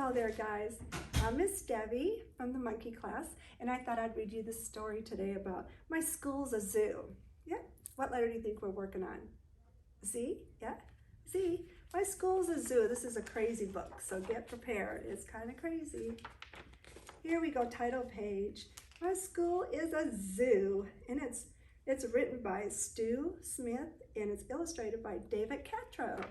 Hello there, guys. I'm Miss Debbie from the monkey class, and I thought I'd read you this story today about my school's a zoo. Yeah? What letter do you think we're working on? Z? Yeah? Z. My school's a zoo. This is a crazy book, so get prepared. It's kind of crazy. Here we go, title page. My school is a zoo, and it's written by Stu Smith, and it's illustrated by David Catrow.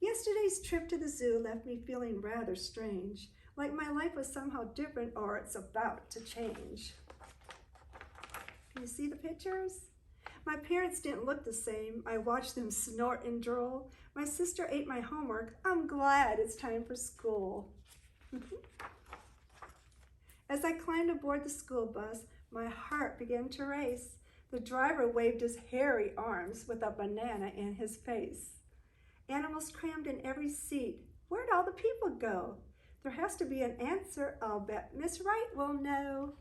Yesterday's trip to the zoo left me feeling rather strange, like my life was somehow different or it's about to change. Can you see the pictures? My parents didn't look the same. I watched them snort and drool. My sister ate my homework. I'm glad it's time for school. As I climbed aboard the school bus, my heart began to race. The driver waved his hairy arms with a banana in his face. Animals crammed in every seat. Where'd all the people go? There has to be an answer. I'll bet Miss Wright will know.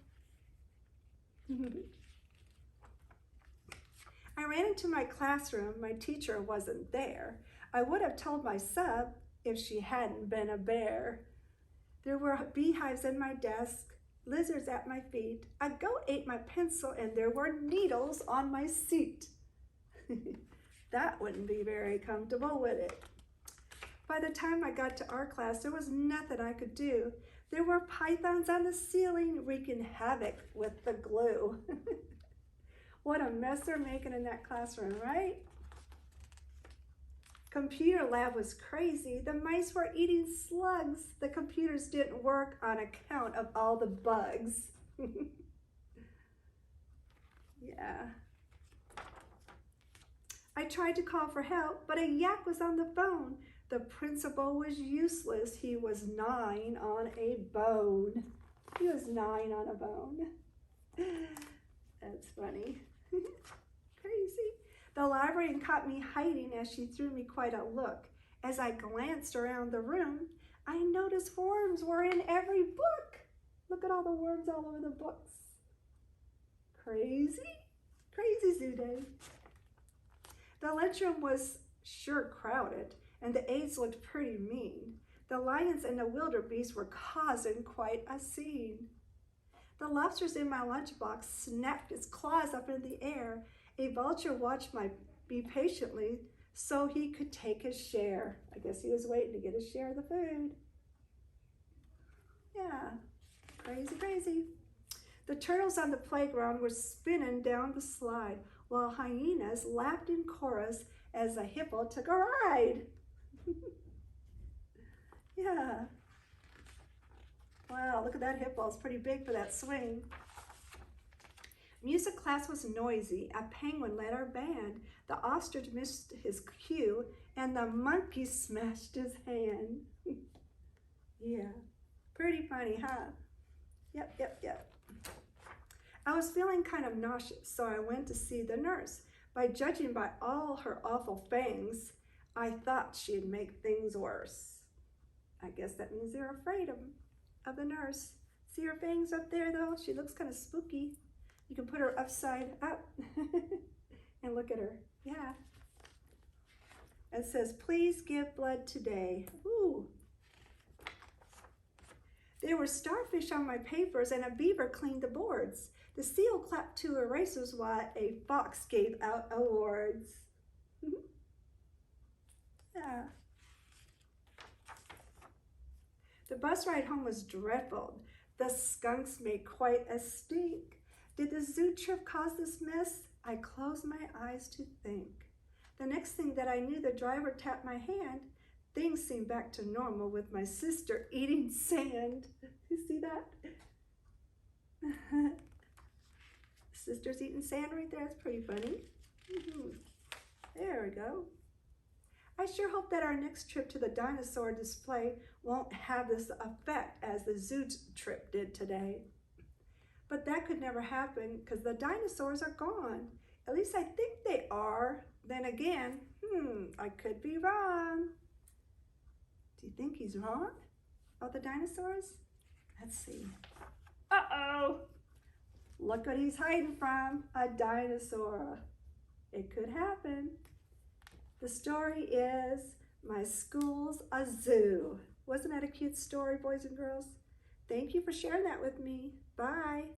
I ran into my classroom. My teacher wasn't there. I would have told my sub if she hadn't been a bear. There were beehives in my desk, lizards at my feet. A goat ate my pencil, and there were needles on my seat. That wouldn't be very comfortable, would it? By the time I got to our class, there was nothing I could do. There were pythons on the ceiling wreaking havoc with the glue. What a mess they're making in that classroom, right? Computer lab was crazy. The mice were eating slugs. The computers didn't work on account of all the bugs. Yeah. I tried to call for help, but a yak was on the phone. The principal was useless. He was gnawing on a bone. He was gnawing on a bone. That's funny. Crazy. The librarian caught me hiding as she threw me quite a look. As I glanced around the room, I noticed worms were in every book. Look at all the worms all over the books. Crazy. Crazy zoo day. The lunchroom was sure crowded, and the aides looked pretty mean. The lions and the wildebeest were causing quite a scene. The lobsters in my lunchbox snapped its claws up in the air. A vulture watched me patiently so he could take his share. I guess he was waiting to get his share of the food. Yeah, crazy, crazy. The turtles on the playground were spinning down the slide, while hyenas laughed in chorus as a hippo took a ride. Yeah. Wow, look at that hippo. It's pretty big for that swing. Music class was noisy. A penguin led our band. The ostrich missed his cue, and the monkey smashed his hand. Yeah, pretty funny, huh? Yep. I was feeling kind of nauseous, so I went to see the nurse. By judging by all her awful fangs, I thought she'd make things worse. I guess that means they're afraid of the nurse. See her fangs up there, though? She looks kind of spooky. You can put her upside up and look at her. Yeah. It says, please give blood today. Ooh. There were starfish on my papers, and a beaver cleaned the boards. The seal clapped 2 erasers while a fox gave out awards. Yeah. The bus ride home was dreadful. The skunks made quite a stink. Did the zoo trip cause this mess? I closed my eyes to think. The next thing that I knew, the driver tapped my hand. Things seemed back to normal with my sister eating sand. You see that? Sister's eating sand right there. That's pretty funny. There we go. I sure hope that our next trip to the dinosaur display won't have this effect as the zoo trip did today. But that could never happen because the dinosaurs are gone. At least I think they are. Then again, I could be wrong. Do you think he's wrong about the dinosaurs? Let's see. Uh-oh. Look what he's hiding from, a dinosaur. It could happen. The story is, my school's a zoo. Wasn't that a cute story, boys and girls? Thank you for sharing that with me. Bye.